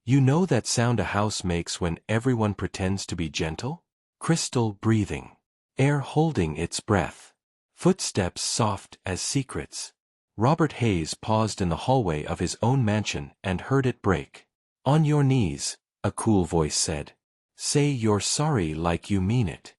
You know that sound a house makes when everyone pretends to be gentle? Crystal breathing. Air holding its breath. Footsteps soft as secrets. Robert Hayes paused in the hallway of his own mansion and heard it break. On your knees, a cool voice said. Say you're sorry like you mean it.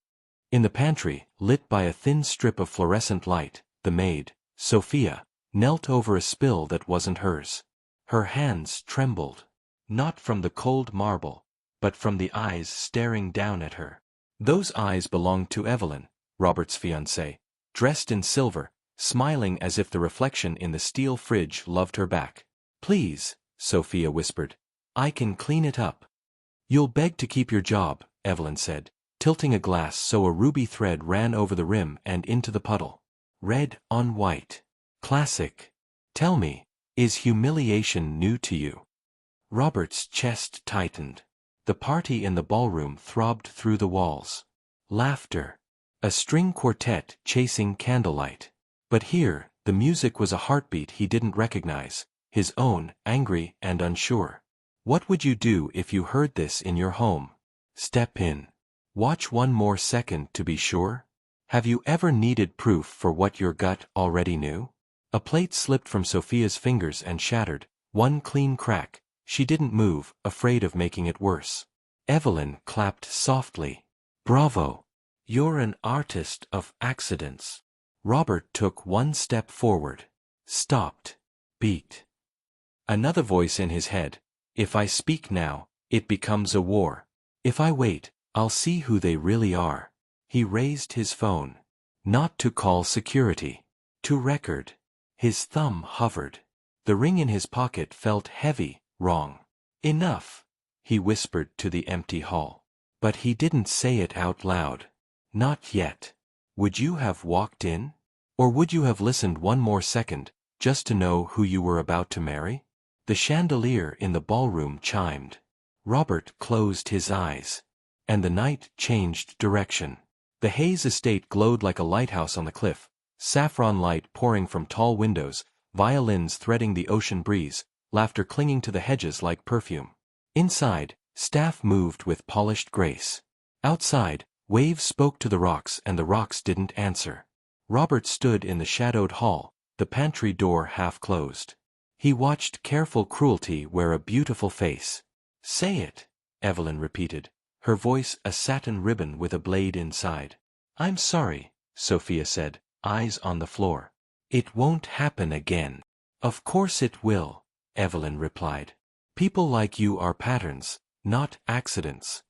In the pantry, lit by a thin strip of fluorescent light, the maid, Sophia, knelt over a spill that wasn't hers. Her hands trembled. Not from the cold marble, but from the eyes staring down at her. Those eyes belonged to Evelyn, Robert's fiancée, dressed in silver, smiling as if the reflection in the steel fridge loved her back. Please, Sophia whispered. I can clean it up. You'll beg to keep your job, Evelyn said, tilting a glass so a ruby thread ran over the rim and into the puddle. Red on white. Classic. Tell me, is humiliation new to you? Robert's chest tightened. The party in the ballroom throbbed through the walls. Laughter. A string quartet chasing candlelight. But here, the music was a heartbeat he didn't recognize, his own, angry and unsure. What would you do if you heard this in your home? Step in. Watch one more second to be sure? Have you ever needed proof for what your gut already knew? A plate slipped from Sophia's fingers and shattered, one clean crack. She didn't move, afraid of making it worse. Evelyn clapped softly. Bravo! You're an artist of accidents. Robert took one step forward. Stopped. Beat. Another voice in his head. If I speak now, it becomes a war. If I wait, I'll see who they really are. He raised his phone. Not to call security. To record. His thumb hovered. The ring in his pocket felt heavy, wrong. Enough, he whispered to the empty hall. But he didn't say it out loud. Not yet. Would you have walked in? Or would you have listened one more second, just to know who you were about to marry? The chandelier in the ballroom chimed. Robert closed his eyes. And the night changed direction. The Hayes estate glowed like a lighthouse on the cliff, saffron light pouring from tall windows, violins threading the ocean breeze, laughter clinging to the hedges like perfume. Inside, staff moved with polished grace. Outside, waves spoke to the rocks and the rocks didn't answer. Robert stood in the shadowed hall, the pantry door half closed. He watched careful cruelty wear a beautiful face. Say it, Evelyn repeated, her voice a satin ribbon with a blade inside. I'm sorry, Sophia said, eyes on the floor. It won't happen again. Of course it will, Evelyn replied. People like you are patterns, not accidents.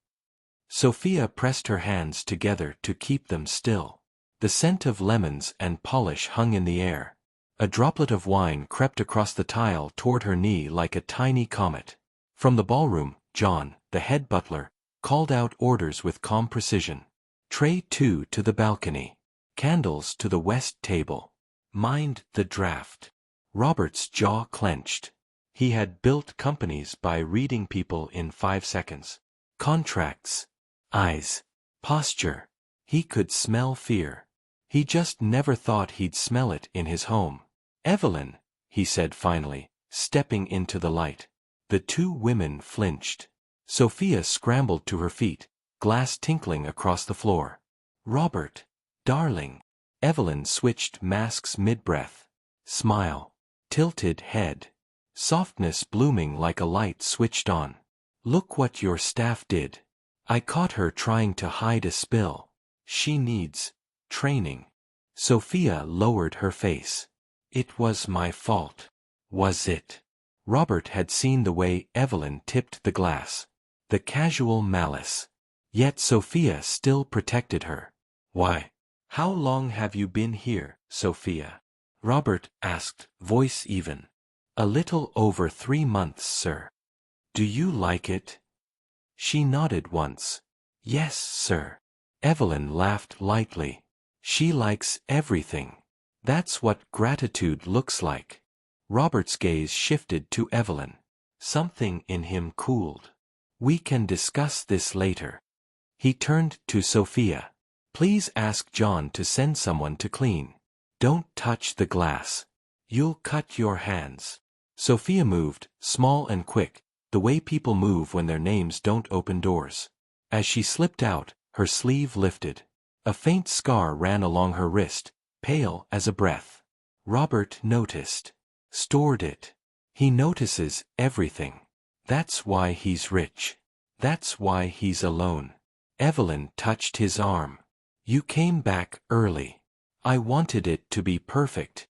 Sophia pressed her hands together to keep them still. The scent of lemons and polish hung in the air. A droplet of wine crept across the tile toward her knee like a tiny comet. From the ballroom, John, the head butler, called out orders with calm precision. Tray 2 to the balcony. Candles to the west table. Mind the draft. Robert's jaw clenched. He had built companies by reading people in 5 seconds. Contracts. Eyes. Posture. He could smell fear. He just never thought he'd smell it in his home. Evelyn, he said finally, stepping into the light. The two women flinched. Sophia scrambled to her feet, glass tinkling across the floor. Robert, darling. Evelyn switched masks mid-breath. Smile. Tilted head. Softness blooming like a light switched on. Look what your staff did. I caught her trying to hide a spill. She needs training. Sophia lowered her face. It was my fault. Was it? Robert had seen the way Evelyn tipped the glass. The casual malice. Yet Sophia still protected her. Why? How long have you been here, Sophia? Robert asked, voice even. A little over 3 months, sir. Do you like it? She nodded once. Yes, sir. Evelyn laughed lightly. She likes everything. That's what gratitude looks like. Robert's gaze shifted to Evelyn. Something in him cooled. We can discuss this later. He turned to Sophia. Please ask John to send someone to clean. Don't touch the glass. You'll cut your hands. Sophia moved, small and quick, the way people move when their names don't open doors. As she slipped out, her sleeve lifted. A faint scar ran along her wrist, pale as a breath. Robert noticed. Stored it. He notices everything. That's why he's rich. That's why he's alone. Evelyn touched his arm. You came back early. I wanted it to be perfect.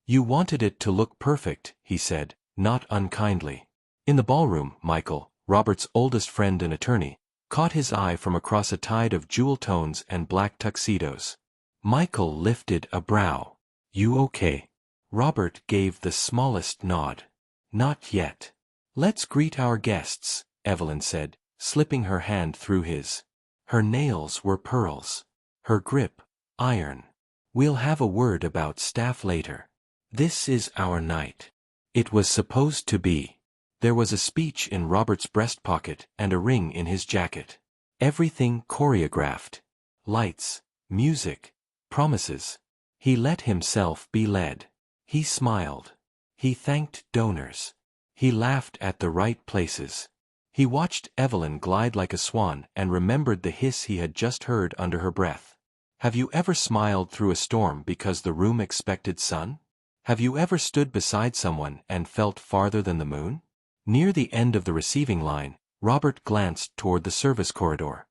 You wanted it to look perfect, he said, not unkindly. In the ballroom, Michael, Robert's oldest friend and attorney, caught his eye from across a tide of jewel tones and black tuxedos. Michael lifted a brow. You okay? Robert gave the smallest nod. Not yet. Let's greet our guests, Evelyn said, slipping her hand through his. Her nails were pearls. Her grip, iron. We'll have a word about staff later. This is our night. It was supposed to be. There was a speech in Robert's breast pocket and a ring in his jacket. Everything choreographed. Lights, music, promises. He let himself be led. He smiled. He thanked donors. He laughed at the right places. He watched Evelyn glide like a swan and remembered the hiss he had just heard under her breath. Have you ever smiled through a storm because the room expected sun? Have you ever stood beside someone and felt farther than the moon? Near the end of the receiving line, Robert glanced toward the service corridor.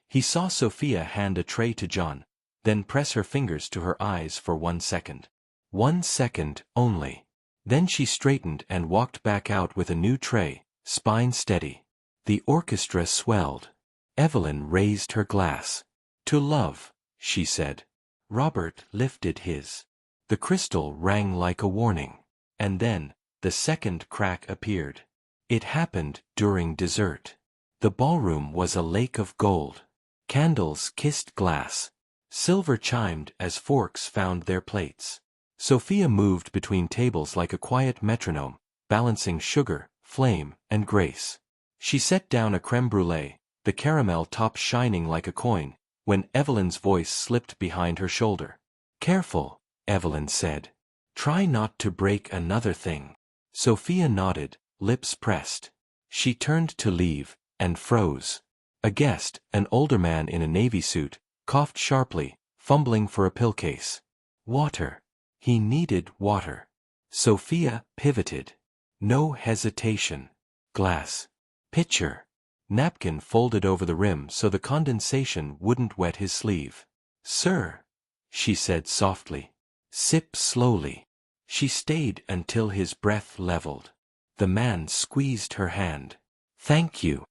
He saw Sophia hand a tray to John, then press her fingers to her eyes for 1 second. 1 second only. Then she straightened and walked back out with a new tray, spine steady. The orchestra swelled. Evelyn raised her glass. To love, she said. Robert lifted his. The crystal rang like a warning. And then, the second crack appeared. It happened during dessert. The ballroom was a lake of gold. Candles kissed glass. Silver chimed as forks found their plates. Sophia moved between tables like a quiet metronome, balancing sugar, flame, and grace. She set down a crème brûlée, the caramel top shining like a coin, when Evelyn's voice slipped behind her shoulder. Careful, Evelyn said. Try not to break another thing. Sophia nodded, lips pressed. She turned to leave, and froze. A guest, an older man in a navy suit, coughed sharply, fumbling for a pill case. Water. He needed water. Sophia pivoted. No hesitation. Glass. Pitcher. Napkin folded over the rim so the condensation wouldn't wet his sleeve. Sir, she said softly. Sip slowly. She stayed until his breath leveled. The man squeezed her hand. Thank you.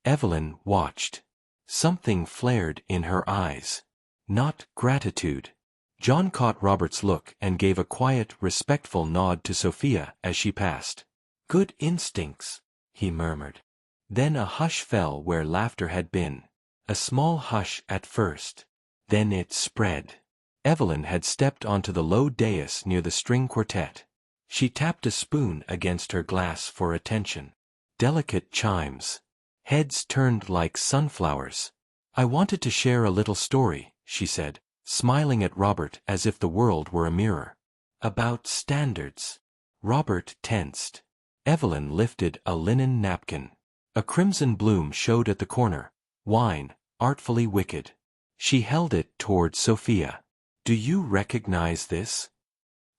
Evelyn watched. Something flared in her eyes. Not gratitude. John caught Robert's look and gave a quiet, respectful nod to Sophia as she passed. Good instincts, he murmured. Then a hush fell where laughter had been. A small hush at first. Then it spread. Evelyn had stepped onto the low dais near the string quartet. She tapped a spoon against her glass for attention. Delicate chimes. Heads turned like sunflowers. I wanted to share a little story, she said, smiling at Robert as if the world were a mirror. About standards. Robert tensed. Evelyn lifted a linen napkin. A crimson bloom showed at the corner. Wine, artfully wicked. She held it toward Sophia. Do you recognize this?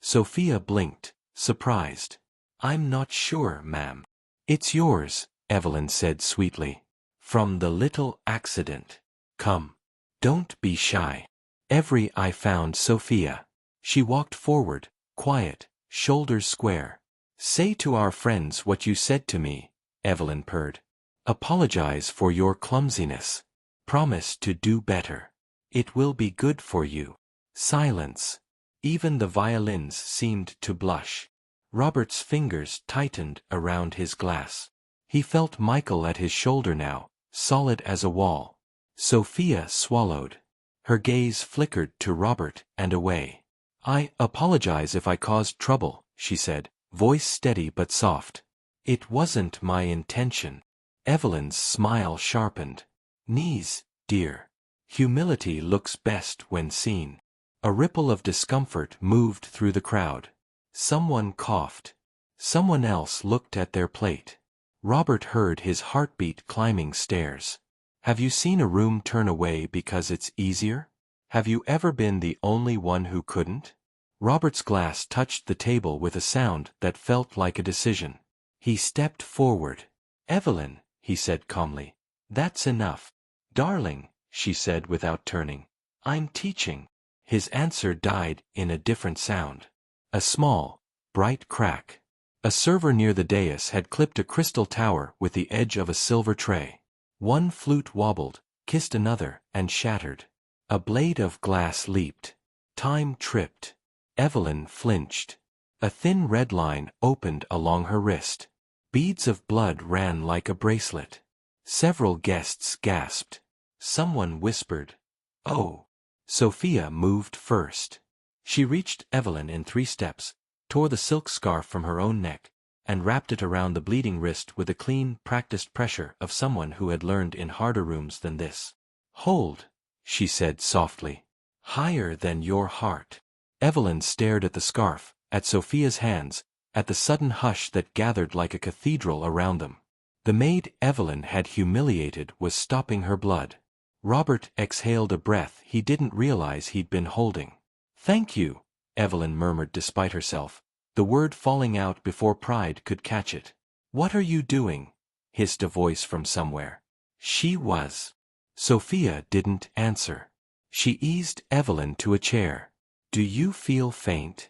Sophia blinked, surprised. I'm not sure, ma'am. It's yours, Evelyn said sweetly. From the little accident. Come. Don't be shy. Every eye found Sophia. She walked forward, quiet, shoulders square. Say to our friends what you said to me, Evelyn purred. Apologize for your clumsiness. Promise to do better. It will be good for you. Silence. Even the violins seemed to blush. Robert's fingers tightened around his glass. He felt Michael at his shoulder now, solid as a wall. Sophia swallowed. Her gaze flickered to Robert and away. I apologize if I caused trouble, she said, voice steady but soft. It wasn't my intention. Evelyn's smile sharpened. Knees, dear. Humility looks best when seen. A ripple of discomfort moved through the crowd. Someone coughed. Someone else looked at their plate. Robert heard his heartbeat climbing stairs. Have you seen a room turn away because it's easier? Have you ever been the only one who couldn't? Robert's glass touched the table with a sound that felt like a decision. He stepped forward. "Evelyn," he said calmly. "That's enough." "Darling," she said without turning. "I'm teaching." His answer died in a different sound. A small, bright crack. A server near the dais had clipped a crystal tower with the edge of a silver tray. One flute wobbled, kissed another, and shattered. A blade of glass leaped. Time tripped. Evelyn flinched. A thin red line opened along her wrist. Beads of blood ran like a bracelet. Several guests gasped. Someone whispered, "Oh." Sophia moved first. She reached Evelyn in 3 steps, tore the silk scarf from her own neck, and wrapped it around the bleeding wrist with the clean, practiced pressure of someone who had learned in harder rooms than this. "Hold," she said softly. "Higher than your heart." Evelyn stared at the scarf, at Sophia's hands, at the sudden hush that gathered like a cathedral around them. The maid Evelyn had humiliated was stopping her blood. Robert exhaled a breath he didn't realize he'd been holding. "Thank you," Evelyn murmured despite herself, the word falling out before pride could catch it. "What are you doing?" hissed a voice from somewhere. She was. Sophia didn't answer. She eased Evelyn to a chair. "Do you feel faint?"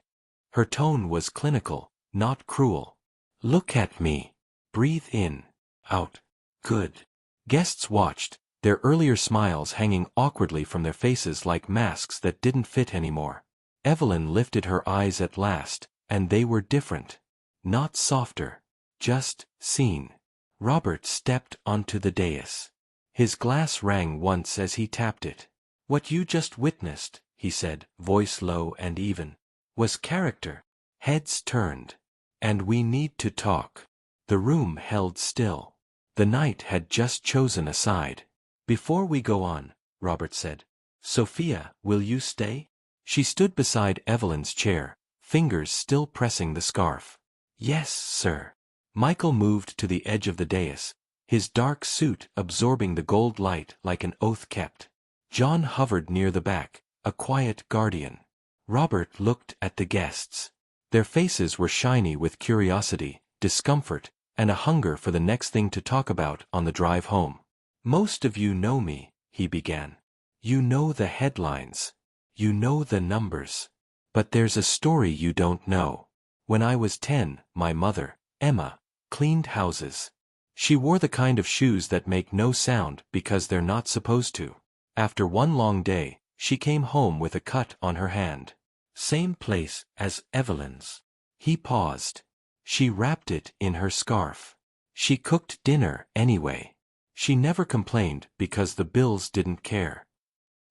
Her tone was clinical, not cruel. "Look at me. Breathe in. Out. Good." Guests watched, their earlier smiles hanging awkwardly from their faces like masks that didn't fit anymore. Evelyn lifted her eyes at last, and they were different. Not softer. Just seen. Robert stepped onto the dais. His glass rang once as he tapped it. "What you just witnessed," he said, voice low and even, "was character." Heads turned. "And we need to talk." The room held still. The night had just chosen a side. "Before we go on," Robert said, "Sophia, will you stay?" She stood beside Evelyn's chair, fingers still pressing the scarf. "Yes, sir." Michael moved to the edge of the dais, his dark suit absorbing the gold light like an oath kept. John hovered near the back, a quiet guardian. Robert looked at the guests. Their faces were shiny with curiosity, discomfort, and a hunger for the next thing to talk about on the drive home. "Most of you know me," he began. "You know the headlines. You know the numbers. But there's a story you don't know. When I was 10, my mother, Emma, cleaned houses. She wore the kind of shoes that make no sound because they're not supposed to. After one long day, she came home with a cut on her hand. Same place as Evelyn's." He paused. "She wrapped it in her scarf. She cooked dinner anyway. She never complained because the bills didn't care."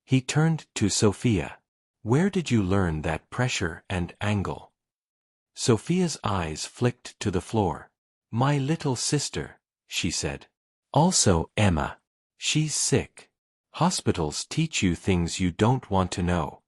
He turned to Sophia. "Where did you learn that pressure and angle?" Sophia's eyes flicked to the floor. "My little sister," she said. "Also Emma. She's sick. Hospitals teach you things you don't want to know."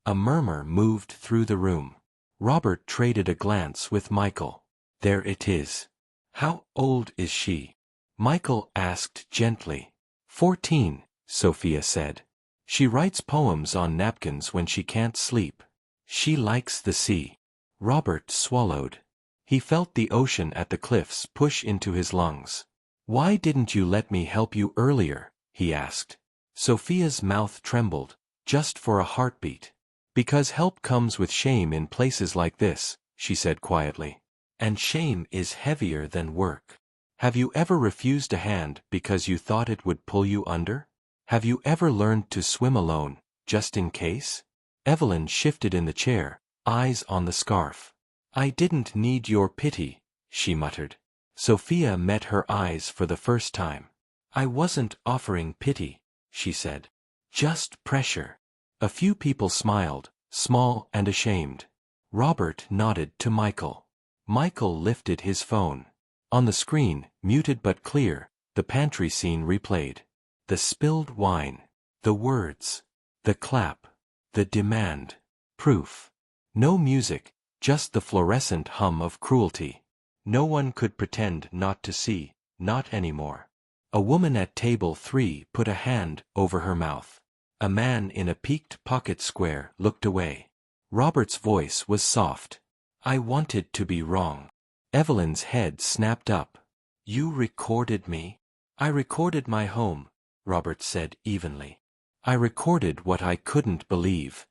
A murmur moved through the room. Robert traded a glance with Michael. "There it is." "How old is she?" Michael asked gently. 14, Sophia said. "She writes poems on napkins when she can't sleep. She likes the sea." Robert swallowed. He felt the ocean at the cliffs push into his lungs. "Why didn't you let me help you earlier?" he asked. Sophia's mouth trembled, just for a heartbeat. "Because help comes with shame in places like this," she said quietly. "And shame is heavier than work. Have you ever refused a hand because you thought it would pull you under? Have you ever learned to swim alone, just in case?" Evelyn shifted in the chair, eyes on the scarf. "I didn't need your pity," she muttered. Sophia met her eyes for the first time. "I wasn't offering pity," she said. "Just pressure." A few people smiled, small and ashamed. Robert nodded to Michael. Michael lifted his phone. On the screen, muted but clear, the pantry scene replayed. The spilled wine. The words. The clap. The demand. Proof. No music, just the fluorescent hum of cruelty. No one could pretend not to see, not anymore. A woman at table 3 put a hand over her mouth. A man in a peaked pocket square looked away. Robert's voice was soft. I wanted to be wrong. Evelyn's head snapped up. You recorded me? I recorded my home, Robert said evenly. I recorded what I couldn't believe.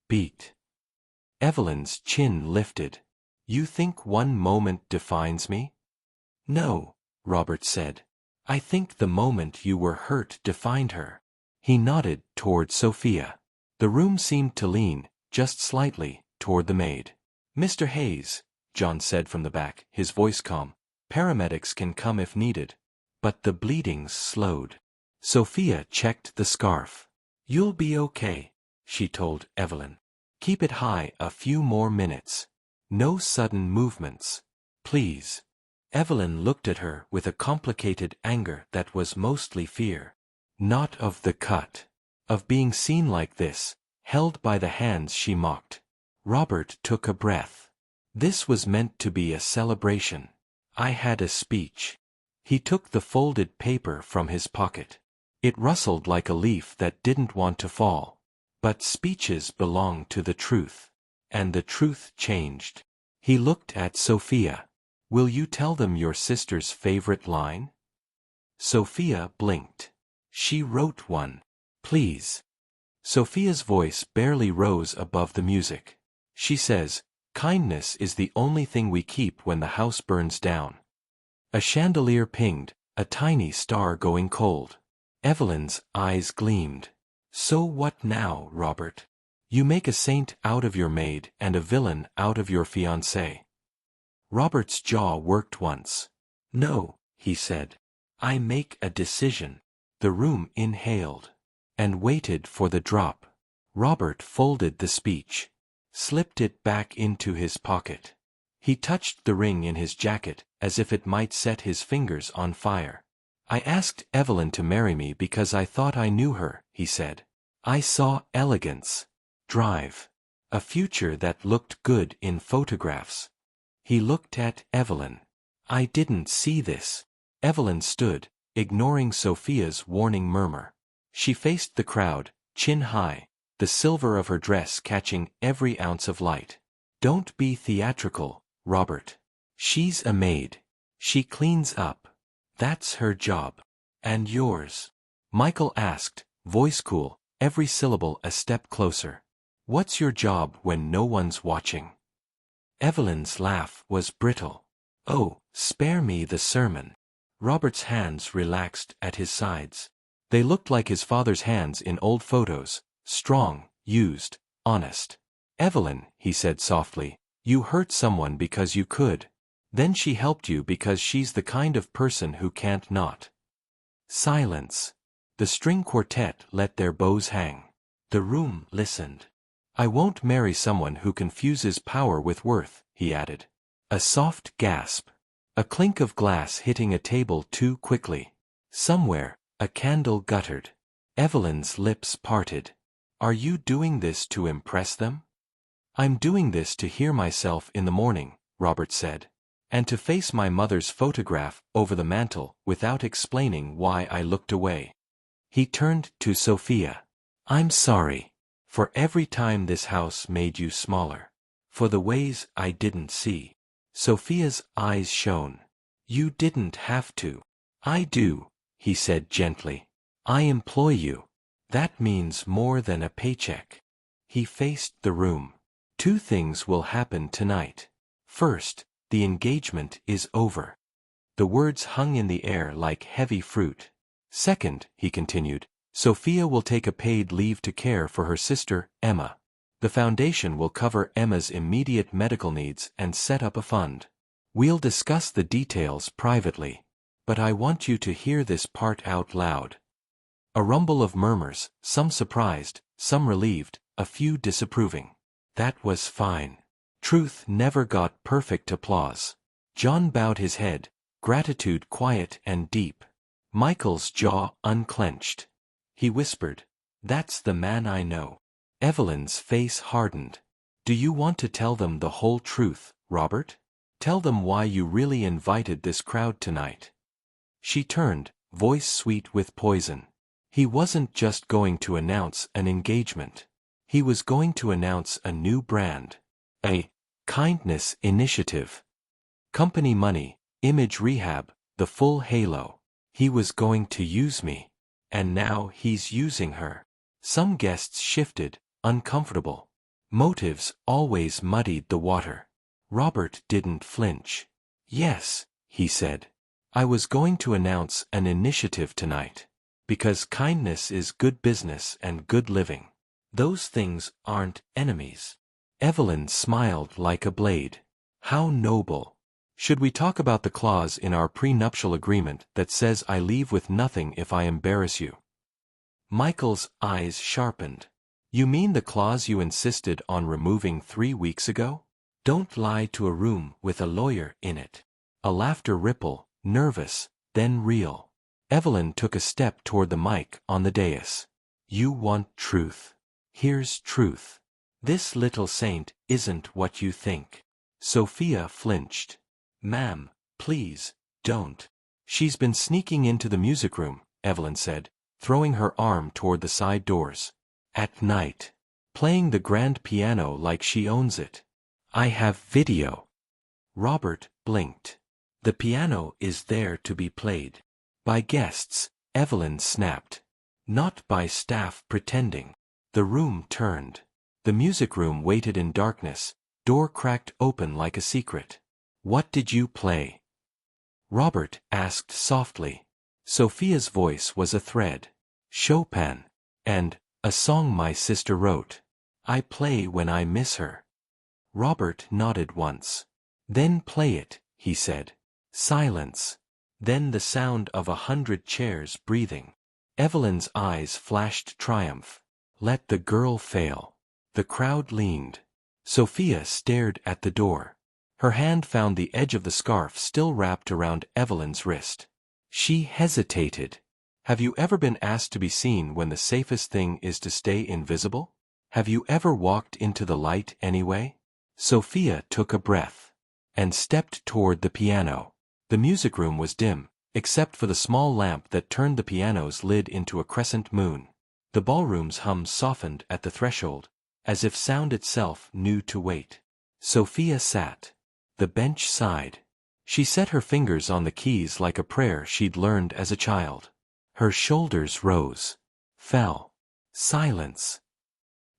Beat. Evelyn's chin lifted. You think one moment defines me? No, Robert said. I think the moment you were hurt defined her. He nodded toward Sophia. The room seemed to lean, just slightly, toward the maid. Mr. Hayes, John said from the back, his voice calm. Paramedics can come if needed. But the bleeding slowed. Sophia checked the scarf. You'll be okay, she told Evelyn. Keep it high a few more minutes. No sudden movements. Please. Evelyn looked at her with a complicated anger that was mostly fear. Not of the cut. Of being seen like this, held by the hands she mocked. Robert took a breath. This was meant to be a celebration. I had a speech. He took the folded paper from his pocket. It rustled like a leaf that didn't want to fall. But speeches belong to the truth. And the truth changed. He looked at Sophia. Will you tell them your sister's favorite line? Sophia blinked. She wrote one. Please. Sophia's voice barely rose above the music. She says, kindness is the only thing we keep when the house burns down. A chandelier pinged, a tiny star going cold. Evelyn's eyes gleamed. So what now, Robert? You make a saint out of your maid and a villain out of your fiancé. Robert's jaw worked once. No, he said. I make a decision. The room inhaled. And waited for the drop. Robert folded the speech. Slipped it back into his pocket. He touched the ring in his jacket, as if it might set his fingers on fire. I asked Evelyn to marry me because I thought I knew her, he said. I saw elegance. Drive. A future that looked good in photographs. He looked at Evelyn. I didn't see this. Evelyn stood, ignoring Sophia's warning murmur. She faced the crowd, chin high, the silver of her dress catching every ounce of light. Don't be theatrical, Robert. She's a maid. She cleans up. That's her job. And yours? Michael asked, voice cool, every syllable a step closer. What's your job when no one's watching? Evelyn's laugh was brittle. Oh, spare me the sermon. Robert's hands relaxed at his sides. They looked like his father's hands in old photos, strong, used, honest. Evelyn, he said softly, you hurt someone because you could. Then she helped you because she's the kind of person who can't not. Silence. The string quartet let their bows hang. The room listened. I won't marry someone who confuses power with worth, he added. A soft gasp. A clink of glass hitting a table too quickly. Somewhere, a candle guttered. Evelyn's lips parted. Are you doing this to impress them? I'm doing this to hear myself in the morning, Robert said. And to face my mother's photograph over the mantel without explaining why I looked away. He turned to Sophia. I'm sorry. For every time this house made you smaller. For the ways I didn't see. Sophia's eyes shone. You didn't have to. I do, he said gently. I employ you. That means more than a paycheck. He faced the room. Two things will happen tonight. First, the engagement is over. The words hung in the air like heavy fruit. Second, he continued, Sophia will take a paid leave to care for her sister, Emma. The foundation will cover Emma's immediate medical needs and set up a fund. We'll discuss the details privately. But I want you to hear this part out loud. A rumble of murmurs, some surprised, some relieved, a few disapproving. That was fine. Truth never got perfect applause. John bowed his head, gratitude quiet and deep. Michael's jaw unclenched. He whispered, That's the man I know. Evelyn's face hardened. Do you want to tell them the whole truth, Robert? Tell them why you really invited this crowd tonight. She turned, voice sweet with poison. He wasn't just going to announce an engagement. He was going to announce a new brand. A kindness initiative. Company money, image rehab, the full halo. He was going to use me. And now he's using her. Some guests shifted, uncomfortable. Motives always muddied the water. Robert didn't flinch. Yes, he said. I was going to announce an initiative tonight. Because kindness is good business and good living. Those things aren't enemies. Evelyn smiled like a blade. How noble. Should we talk about the clause in our prenuptial agreement that says I leave with nothing if I embarrass you? Michael's eyes sharpened. You mean the clause you insisted on removing 3 weeks ago? Don't lie to a room with a lawyer in it. A laughter ripple, nervous, then real. Evelyn took a step toward the mic on the dais. You want truth. Here's truth. This little saint isn't what you think. Sophia flinched. Ma'am, please, don't. She's been sneaking into the music room, Evelyn said, throwing her arm toward the side doors. At night. Playing the grand piano like she owns it. I have video. Robert blinked. The piano is there to be played. By guests, Evelyn snapped. Not by staff pretending. The room turned. The music room waited in darkness, door cracked open like a secret. What did you play? Robert asked softly. Sophia's voice was a thread. Chopin. And, a song my sister wrote. I play when I miss her. Robert nodded once. Then play it, he said. Silence. Then the sound of 100 chairs breathing. Evelyn's eyes flashed triumph. Let the girl fail. The crowd leaned. Sophia stared at the door. Her hand found the edge of the scarf still wrapped around Evelyn's wrist. She hesitated. Have you ever been asked to be seen when the safest thing is to stay invisible? Have you ever walked into the light anyway? Sophia took a breath. And stepped toward the piano. The music room was dim, except for the small lamp that turned the piano's lid into a crescent moon. The ballroom's hum softened at the threshold, as if sound itself knew to wait. Sophia sat. The bench sighed. She set her fingers on the keys like a prayer she'd learned as a child. Her shoulders rose. Fell. Silence.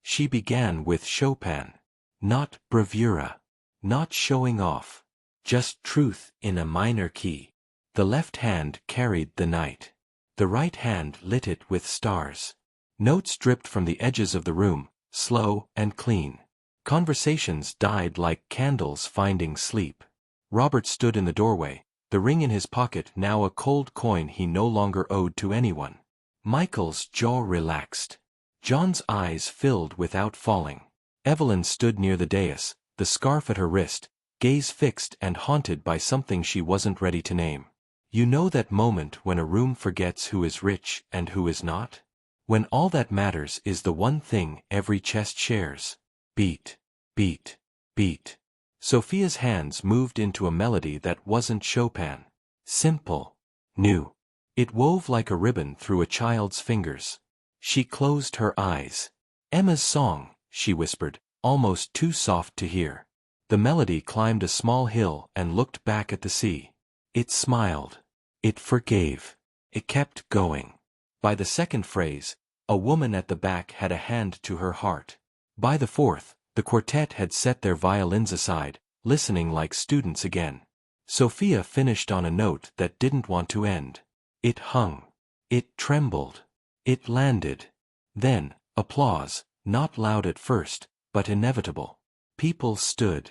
She began with Chopin. Not bravura. Not showing off. Just truth in a minor key. The left hand carried the night. The right hand lit it with stars. Notes dripped from the edges of the room, slow and clean. Conversations died like candles finding sleep. Robert stood in the doorway, the ring in his pocket now a cold coin he no longer owed to anyone. Michael's jaw relaxed. John's eyes filled without falling. Evelyn stood near the dais, the scarf at her wrist, gaze fixed and haunted by something she wasn't ready to name. You know that moment when a room forgets who is rich and who is not? When all that matters is the one thing every chest shares. Beat, beat, beat. Sophia's hands moved into a melody that wasn't Chopin. Simple. New. It wove like a ribbon through a child's fingers. She closed her eyes. Emma's song, she whispered, almost too soft to hear. The melody climbed a small hill and looked back at the sea. It smiled. It forgave. It kept going. By the second phrase, a woman at the back had a hand to her heart. By the fourth, the quartet had set their violins aside, listening like students again. Sophia finished on a note that didn't want to end. It hung. It trembled. It landed. Then, applause, not loud at first, but inevitable. People stood.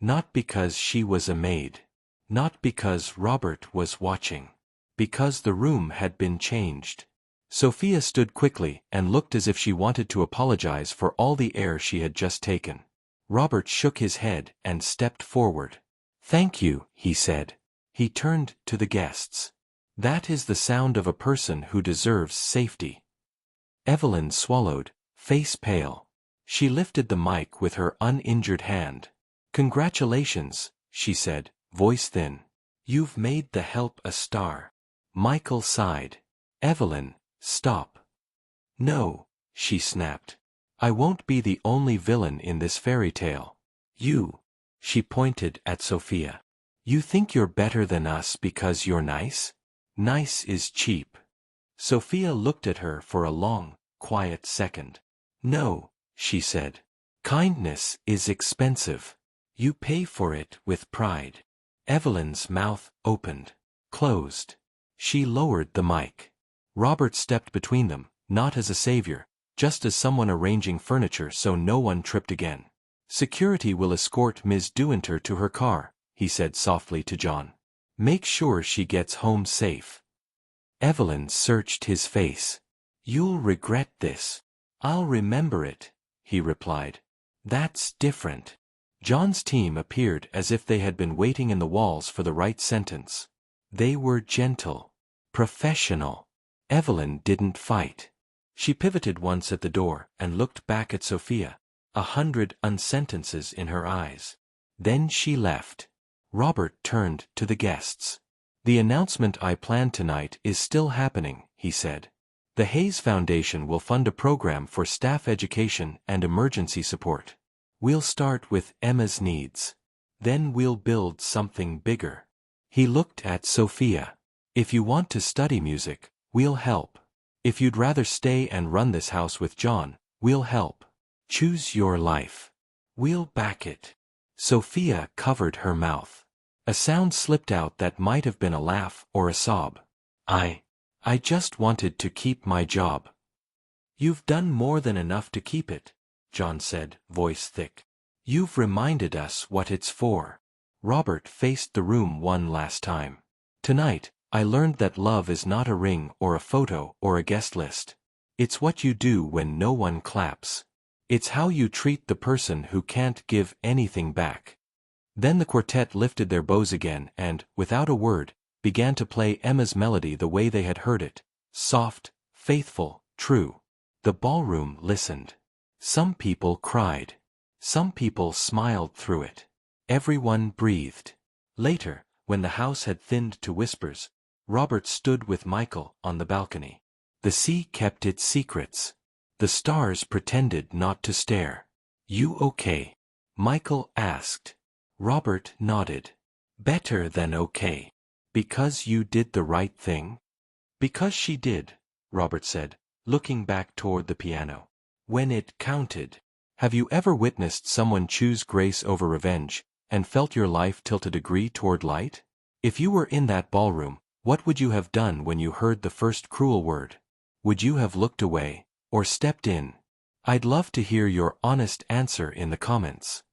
Not because she was a maid. Not because Robert was watching. Because the room had been changed. Sophia stood quickly and looked as if she wanted to apologize for all the air she had just taken. Robert shook his head and stepped forward. Thank you, he said. He turned to the guests. That is the sound of a person who deserves safety. Evelyn swallowed, face pale. She lifted the mic with her uninjured hand. Congratulations, she said, voice thin. You've made the help a star. Michael sighed. Evelyn, stop. No, she snapped. I won't be the only villain in this fairy tale. You. She pointed at Sophia. You think you're better than us because you're nice? Nice is cheap. Sophia looked at her for a long, quiet second. No, she said. Kindness is expensive. You pay for it with pride. Evelyn's mouth opened, closed. She lowered the mic. Robert stepped between them, not as a savior, just as someone arranging furniture so no one tripped again. Security will escort Ms. Dewinter to her car, he said softly to John. Make sure she gets home safe. Evelyn searched his face. You'll regret this. I'll remember it, he replied. That's different. John's team appeared as if they had been waiting in the walls for the right sentence. They were gentle, professional. Evelyn didn't fight. She pivoted once at the door and looked back at Sophia, 100 unsentences in her eyes. Then she left. Robert turned to the guests. The announcement I planned tonight is still happening, he said. The Hayes Foundation will fund a program for staff education and emergency support. We'll start with Emma's needs. Then we'll build something bigger. He looked at Sophia. If you want to study music, we'll help. If you'd rather stay and run this house with John, we'll help. Choose your life. We'll back it. Sophia covered her mouth. A sound slipped out that might have been a laugh or a sob. I just wanted to keep my job. You've done more than enough to keep it, John said, voice thick. You've reminded us what it's for. Robert faced the room one last time. Tonight, I learned that love is not a ring or a photo or a guest list. It's what you do when no one claps. It's how you treat the person who can't give anything back. Then the quartet lifted their bows again and, without a word, began to play Emma's melody the way they had heard it. Soft, faithful, true. The ballroom listened. Some people cried. Some people smiled through it. Everyone breathed. Later, when the house had thinned to whispers, Robert stood with Michael on the balcony. The sea kept its secrets. The stars pretended not to stare. You okay? Michael asked. Robert nodded. Better than okay. Because you did the right thing? Because she did, Robert said, looking back toward the piano. When it counted. Have you ever witnessed someone choose grace over revenge, and felt your life tilt a degree toward light? If you were in that ballroom, what would you have done when you heard the first cruel word? Would you have looked away, or stepped in? I'd love to hear your honest answer in the comments.